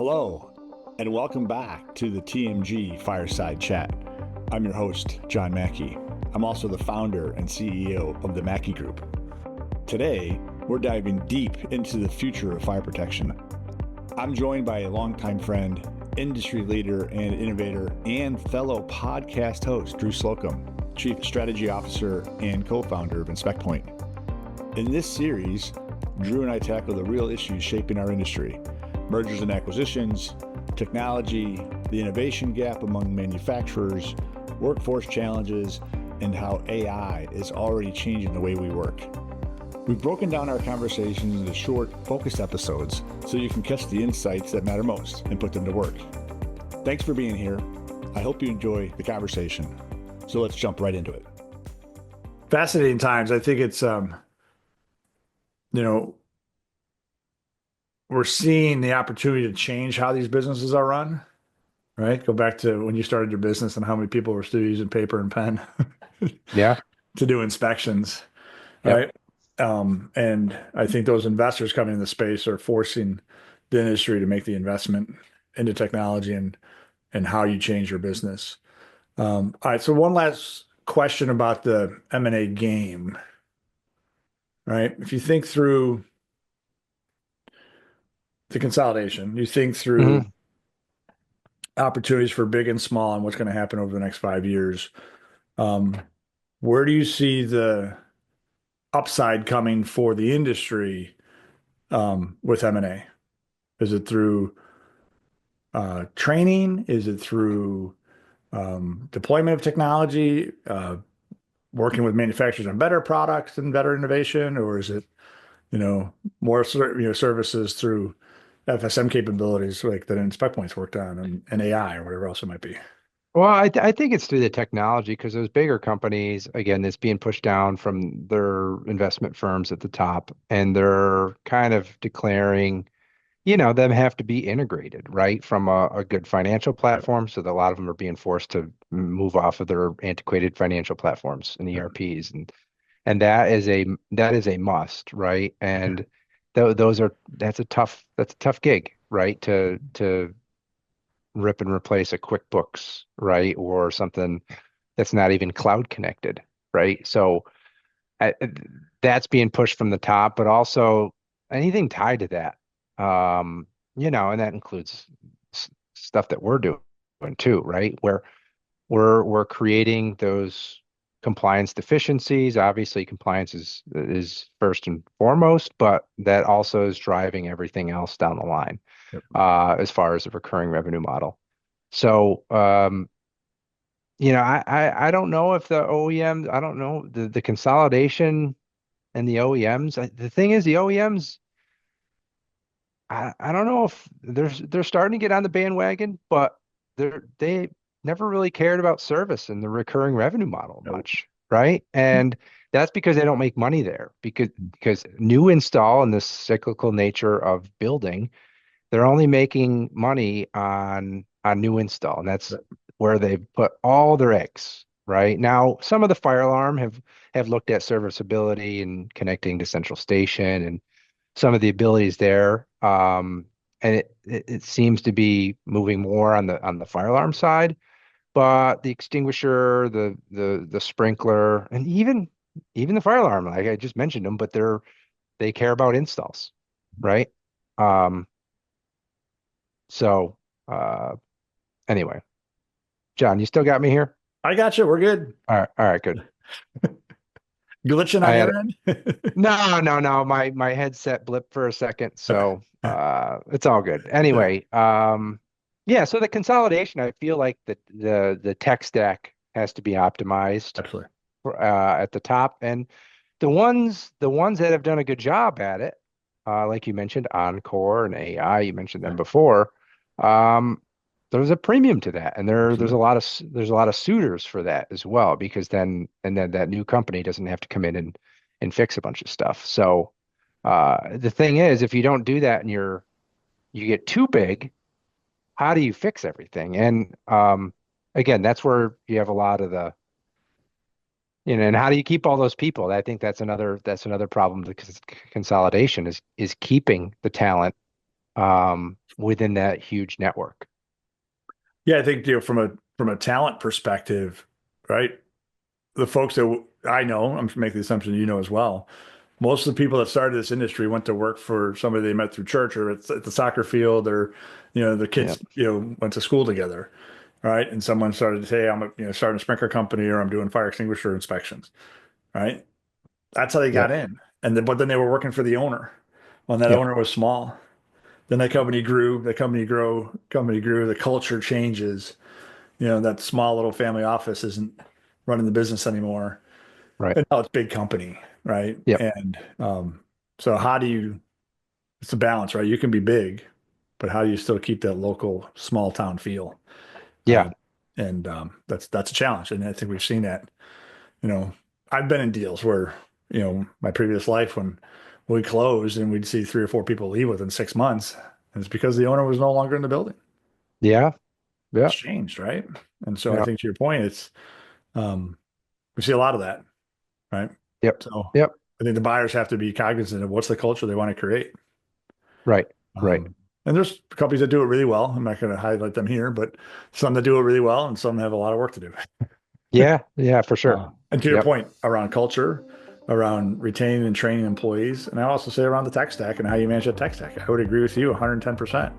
Hello, and welcome back to the TMG Fireside Chat. I'm your host, John Mackey. I'm also the founder and CEO of the Mackey Group. Today, we're diving deep into the future of fire protection. I'm joined by a longtime friend, industry leader and innovator, and fellow podcast host, Drew Slocum, Chief Strategy Officer and co-founder of InspectPoint. In this series, Drew and I tackle the real issues shaping our industry: mergers and acquisitions, technology, the innovation gap among manufacturers, workforce challenges, and how AI is already changing the way we work. We've broken down our conversations into short, focused episodes so you can catch the insights that matter most and put them to work. Thanks for being here. I hope you enjoy the conversation. So let's jump right into it. Fascinating times. I think it's, we're seeing the opportunity to change how these businesses are run, right? Go back to when you started your business and how many people were still using paper and pen Yeah. to do inspections, Yep. right? And I think those investors coming in the space are forcing the industry to make the investment into technology and how you change your business. All right, so one last question about the M&A game, right? If you think through the consolidation, you think through hmm opportunities for big and small and what's going to happen over the next 5 years. Um, where do you see the upside coming for the industry with M&A? Is it through training? Is it through deployment of technology, working with manufacturers on better products and better innovation, or is it, more services through FSM capabilities like that InspectPoint's worked on and AI or whatever else it might be? Well, I think it's through the technology because those bigger companies, again, it's being pushed down from their investment firms at the top, and they're kind of declaring, them have to be integrated, right, from a good financial Yep. platform. So that a lot of them are being forced to move off of their antiquated financial platforms and Yep. ERPs, and that is a must, right? Yeah. And that's a tough gig, right? To rip and replace a QuickBooks, right? Or something that's not even cloud connected, right? So I, that's being pushed from the top, but also anything tied to that, and that includes stuff that we're doing too, right? Where we're creating those compliance deficiencies. Obviously, compliance is first and foremost, but that also is driving everything else down the line, Yep. as far as the recurring revenue model. So, I don't know if the OEMs, I don't know the consolidation and the OEMs. The thing is, the OEMs, I don't know if they're starting to get on the bandwagon, but they never really cared about service and the recurring revenue model Nope. much, right? And that's because they don't make money there because new install and the cyclical nature of building, they're only making money on new install, and that's Yep. where they put all their eggs. Right now, some of the fire alarm have looked at serviceability and connecting to central station and some of the abilities there. And it seems to be moving more on the fire alarm side, but the extinguisher, the sprinkler, and even the fire alarm, like I just mentioned them, but they care about installs, right? Um, so uh, anyway, John, you still got me here? I got you. We're good. All right, good. Glitching I on had your end? No, no, no. My headset blipped for a second, so it's all good. Yeah, Anyway, yeah, so the consolidation, I feel like the tech stack has to be optimized absolutely. at the top. And the ones that have done a good job at it, like you mentioned, Encore and AI, you mentioned them Yeah, before. Um, there's a premium to that, and there's a absolutely. lot of there's a lot of suitors for that as well, because then that new company doesn't have to come in and fix a bunch of stuff. So the thing is, if you don't do that and you get too big, how do you fix everything? And again, that's where you have a lot of and how do you keep all those people? I think that's another problem. The consolidation is keeping the talent within that huge network. Yeah, I think from a talent perspective, right? The folks that I know, I'm making the assumption you know as well. Most of the people that started this industry went to work for somebody they met through church or at the soccer field, or the Yeah, kids went to school together, right? And someone started to say, "Hey, starting a sprinkler company, or I'm doing fire extinguisher inspections," right? That's how they got yep, in. But then they were working for the owner when that yep, owner was small. Then that company grew, company grew, the culture changes. That small little family office isn't running the business anymore. right, And now it's big company, right? yep, And so it's a balance, right? You can be big, but how do you still keep that local small town feel? yeah, Uh, and that's a challenge. And I think we've seen that. You know, I've been in deals where, my previous life when we closed and we'd see 3 or 4 people leave within 6 months. And it's because the owner was no longer in the building. yeah, It's yeah, changed, right? And so I yeah, think to your point, um, we see a lot of that, right? yep, So yep, I think the buyers have to be cognizant of what's the culture they want to create. right, right. And there's companies that do it really well. I'm not going to highlight them here, but some that do it really well and some have a lot of work to do. Yeah, yeah, for sure. And to your Yep. point around culture, around retaining and training employees, and I also say around the tech stack and how you manage that tech stack. I would agree with you 110%.